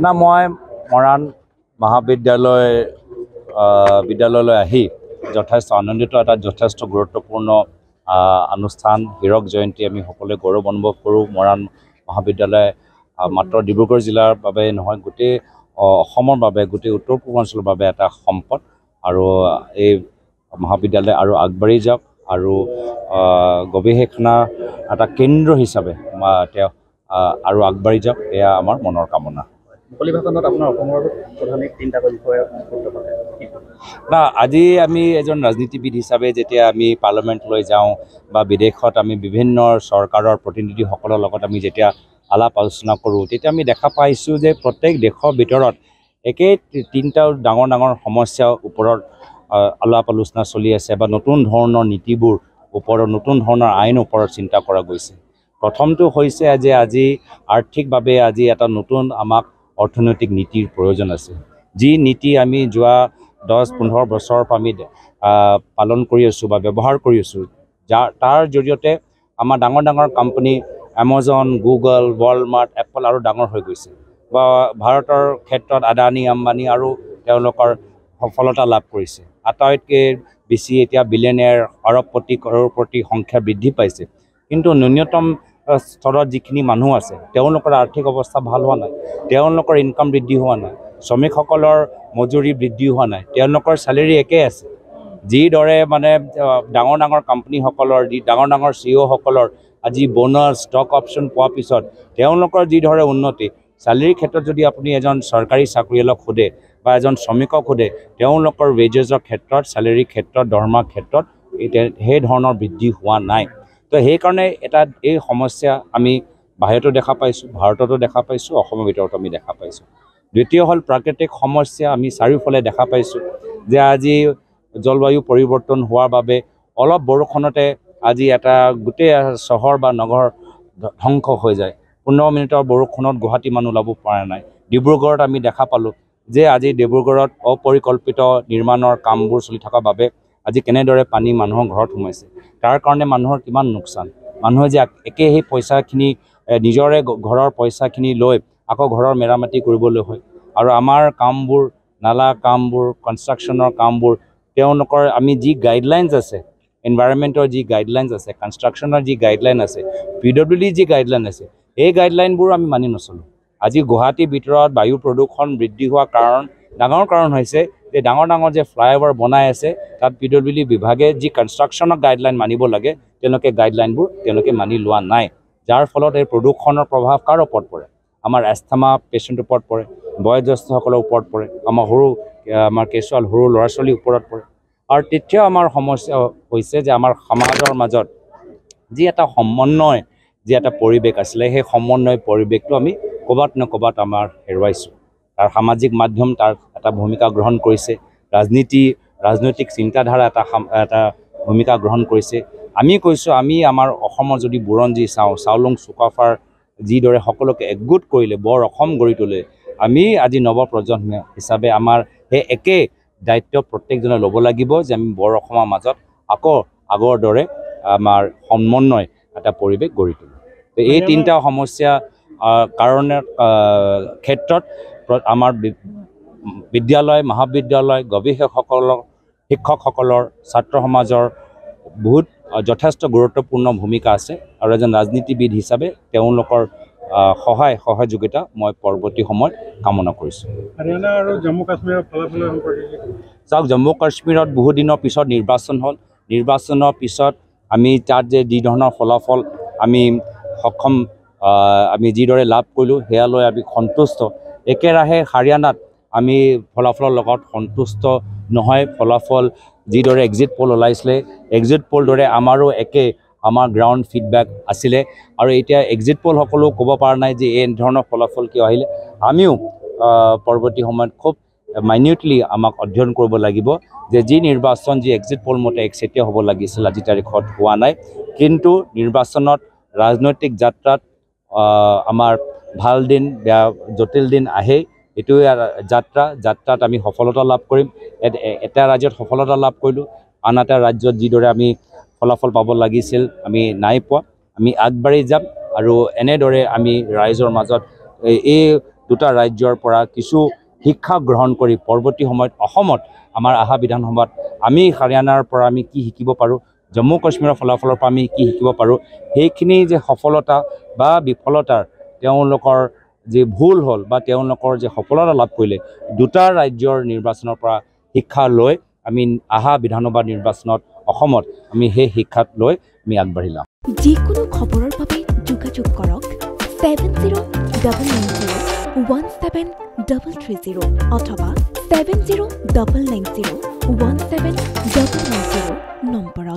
না মই মৰাণ বিদ্যালয়লৈ আহি যথেষ্ট আনন্দিত। এটা যথেষ্ট গুৰুত্বপূৰ্ণ অনুষ্ঠান হীৰক জয়ন্তী আমি সকলোৱে গৌৰৱ অনুভৱ কৰোঁ। মৰাণ মহাবিদ্যালয় মাত্ৰ ডিব্ৰুগড় জিলাৰ বাবে নহয়, গোটেই অসমৰ বাবে, গোটেই উত্তৰ পূৰ্বাঞ্চলৰ বাবে এটা সম্পদ। আৰু এই মহাবিদ্যালয় আৰু আগবাঢ়ি যাওক আৰু গৱেষণাৰ এটা কেন্দ্ৰ হিচাপে তেওঁ আৰু আগবাঢ়ি যাওক, এয়া আমাৰ মনৰ কামনা। মুকলি ভাষণত আপোনাৰ অসমৰ প্ৰধানিক তিনিটাকৈ বিষয়ে না, আজি আমি এজন ৰাজনীতিবিদ হিচাপে যেতিয়া আমি পাৰ্লামেণ্টলৈ যাওঁ বা বিদেশত আমি বিভিন্ন চৰকাৰৰ প্ৰতিনিধিসকলৰ লগত আমি যেতিয়া আলাপ আলোচনা কৰোঁ, তেতিয়া আমি দেখা পাইছোঁ যে প্ৰত্যেক দেশৰ ভিতৰত একেই তিনিটা ডাঙৰ ডাঙৰ সমস্যাৰ ওপৰত আলাপ আলোচনা চলি আছে বা নতুন ধৰণৰ নীতিবোৰ ওপৰত, নতুন ধৰণৰ আইন ওপৰত চিন্তা কৰা গৈছে। প্ৰথমটো হৈছে যে আজি আৰ্থিকভাৱে আজি এটা নতুন আমাক অৰ্থনৈতিক নীতিৰ প্ৰয়োজন আছে, যি নীতি আমি যোৱা 10-15 বছৰৰ পৰা আমি পালন কৰি আছোঁ বা ব্যৱহাৰ কৰি আছোঁ, তাৰ জৰিয়তে আমাৰ ডাঙৰ ডাঙৰ company Amazon, Google, Walmart, Apple আৰু ডাঙৰ হৈ গৈছে। বা ভাৰতৰ ক্ষেত্ৰত আদানী, আম্বানী আৰু তেওঁলোকৰ সফলতা লাভ কৰিছে। আটাইতকৈ বেছি এতিয়া বিলিয়নিয়াৰ অৰবপতি, কৰোৰপতি সংখ্যা বৃদ্ধি পাইছে। কিন্তু ন্যূনতম স্তৰত যিখিনি মানুহ আছে তেওঁলোকৰ আৰ্থিক অৱস্থা ভাল হোৱা নাই, তেওঁলোকৰ ইনকাম বৃদ্ধি হোৱা নাই, শ্ৰমিকসকলৰ মজুৰি বৃদ্ধি হোৱা নাই, তেওঁলোকৰ চেলেৰি একেই আছে। যিদৰে মানে ডাঙৰ ডাঙৰ কোম্পানীসকলৰ, ডাঙৰ ডাঙৰ CEO-সকলৰ আজি বোনাছ, ষ্টক অপশ্যন পোৱাৰ পিছত তেওঁলোকৰ যিদৰে উন্নতি, চেলেৰিৰ ক্ষেত্ৰত যদি আপুনি এজন চৰকাৰী চাকৰিয়ালক সোধে বা এজন শ্ৰমিকক সোধে, তেওঁলোকৰ ৱেজেছৰ ক্ষেত্ৰত, চেলেৰিৰ ক্ষেত্ৰত, দৰমহাৰ ক্ষেত্ৰত সেই ধৰণৰ বৃদ্ধি হোৱা নাই। তো সেইকাৰণে এই সমস্যা আমি বাহিৰতো দেখা পাইছোঁ, ভাৰততো দেখা পাইছোঁ, অসমৰ ভিতৰতো আমি দেখা পাইছোঁ। দ্বিতীয় হ'ল প্ৰাকৃতিক সমস্যা। আমি চাৰিওফালে দেখা পাইছোঁ যে আজি জলবায়ু পৰিৱৰ্তন হোৱাৰ বাবে অলপ বৰষুণতে আজি এটা গোটেই চহৰ বা নগৰ ধ্বংস হৈ যায়। 15 মিনিটৰ বৰষুণত গুৱাহাটী মানুহ ওলাব পৰা নাই। ডিব্ৰুগড়ত আমি দেখা পালোঁ যে আজি ডিব্ৰুগড়ত অপৰিকল্পিত নিৰ্মাণৰ কামবোৰ চলি থকাৰ বাবে আজি কেনেদৰে পানী মানুহৰ ঘৰত সোমাইছে। তাৰ কাৰণে মানুহৰ কিমান লোকচান। মানুহে যে একে সেই পইচাখিনি নিজৰে ঘৰৰ পইচাখিনি লৈ আকৌ ঘৰৰ মেৰামতি কৰিবলৈ হয়। আৰু আমাৰ কামবোৰ, নালা কামবোৰ, কনষ্ট্ৰাকশ্যনৰ কামবোৰ, তেওঁলোকৰ আমি যি গাইডলাইনছ আছে, এনভাইৰনমেণ্টৰ যি গাইডলাইনছ আছে, কনষ্ট্ৰাকশ্যনৰ যি গাইডলাইন আছে, PWD যি গাইডলাইন আছে, এই গাইডলাইনবোৰ আমি মানি নচলোঁ। আজি গুৱাহাটীৰ ভিতৰত বায়ু প্ৰদূষণ বৃদ্ধি হোৱাৰ ডাঙৰ কাৰণ হৈছে যে ডাঙৰ ডাঙৰ যে ফ্লাইঅভাৰ বনাই আছে, তাত PWD বিভাগে যি কনষ্ট্ৰাকশ্যনৰ গাইডলাইন মানিব লাগে, তেওঁলোকে গাইডলাইনবোৰ মানি লোৱা নাই। যাৰ ফলত এই প্ৰদূষণৰ প্ৰভাৱ কাৰ ওপৰত পৰে? আমাৰ এষ্টামা পেচেণ্টৰ ওপৰত পৰে, বয়োজ্যেষ্ঠসকলৰ ওপৰত পৰে, আমাৰ কেঁচুৱাল সৰু ল'ৰা ছোৱালীৰ ওপৰত পৰে। আৰু তৃতীয় আমাৰ সমস্যা হৈছে যে আমাৰ সমাজৰ মাজত যি এটা সমন্বয়, যি এটা পৰিৱেশ আছিলে, সেই সমন্বয় পৰিৱেশটো আমি ক'ৰবাত ন ক'ৰবাত আমাৰ হেৰুৱাইছোঁ। তাৰ সামাজিক মাধ্যম তাৰ এটা ভূমিকা গ্ৰহণ কৰিছে, ৰাজনৈতিক চিন্তাধাৰা এটা ভূমিকা গ্ৰহণ কৰিছে। আমি কৈছোঁ, আমি আমাৰ অসমৰ যদি বুৰঞ্জী চাওঁ, চাওলুং চুকাফাৰ যিদৰে সকলোকে একগোট কৰিলে, বৰ অসম গঢ়ি তোলে, আমি আজি নৱপ্ৰজন্ম হিচাপে আমাৰ সেই একে দায়িত্ব প্ৰত্যেকজনে ল'ব লাগিব যে আমি বৰ অসমৰ মাজত আকৌ আগৰ দৰে আমাৰ সমন্বয় এটা পৰিৱেশ গঢ়ি তোলোঁ। এই তিনিটা সমস্যা কাৰণৰ ক্ষেত্ৰত আমাৰ বিদ্যালয়, মহাবিদ্যালয়, গৱেষকসকলৰ, শিক্ষকসকলৰ, ছাত্ৰ সমাজৰ যথেষ্ট গুৰুত্বপূৰ্ণ ভূমিকা আছে। আৰু এজন ৰাজনীতিবিদ হিচাপে তেওঁলোকৰ সহযোগিতা মই পৰৱৰ্তী সময়ত কামনা কৰিছোঁ। হাৰিয়ানা আৰু জম্মু কাশ্মীৰৰ ফলাফল চাওক, জম্মু কাশ্মীৰত বহুদিনৰ পিছত নিৰ্বাচন হ'ল। নিৰ্বাচনৰ পিছত আমি তাত যে যি ধৰণৰ ফলাফল আমি যিদৰে লাভ কৰিলোঁ, সেয়া লৈ আমি সন্তুষ্ট। একেৰাহে হাৰিয়ানাত আমি ফলাফলৰ লগত সন্তুষ্ট নহয়। ফলাফল যিদৰে এক্সিট পল ওলাইছিলে, এক্সিট পল দৰে আমাৰো আমাৰ গ্ৰাউণ্ড ফিডবেক আছিলে। আৰু এতিয়া এক্সিট পল সকলো ক'ব পৰা নাই যে এই ধৰণৰ ফলাফল কিয় আহিলে। আমিও পৰৱৰ্তী সময়ত খুব মাইনিউটলি আমাক অধ্যয়ন কৰিব লাগিব যে যি নিৰ্বাচন, যি এক্সিট পল মতে একচেটিয়া হ'ব লাগিছিল, আজি তাৰিখত হোৱা নাই। কিন্তু নিৰ্বাচনত, ৰাজনৈতিক যাত্ৰাত আমাৰ ভাল দিন, বেয়া জটিল দিন আহেই। এইটোৱে যাত্ৰাত আমি সফলতা লাভ কৰিম। এটা ৰাজ্যত সফলতা লাভ কৰিলোঁ, আন এটা ৰাজ্যত যিদৰে আমি ফলাফল পাব লাগিছিল আমি নাই পোৱা। আমি আগবাঢ়ি যাম আৰু এনেদৰে আমি ৰাইজৰ মাজত এই দুটা ৰাজ্যৰ পৰা কিছু শিক্ষা গ্ৰহণ কৰি পৰৱৰ্তী সময়ত অসমত আমাৰ অহা বিধানসভাত আমি হাৰিয়ানাৰ পৰা আমি কি শিকিব পাৰোঁ, জম্মু কাশ্মীৰৰ ফলাফলৰ পৰা আমি কি শিকিব পাৰোঁ, সেইখিনি যে সফলতা বা বিফলতাৰ তেওঁলোকৰ যে ভুল হ'ল বা তেওঁলোকৰ যে সফলতা লাভ কৰিলে দুটা ৰাজ্যৰ নিৰ্বাচনৰ পৰা শিক্ষা লৈ আমি অহা বিধানসভা নিৰ্বাচনত অসমত আমি সেই শিক্ষাত লৈ আমি আগবাঢ়ি যাম। যিকোনো খবৰৰ বাবে যোগাযোগ কৰক 70001730 অথবা 7099017990 নম্বৰত।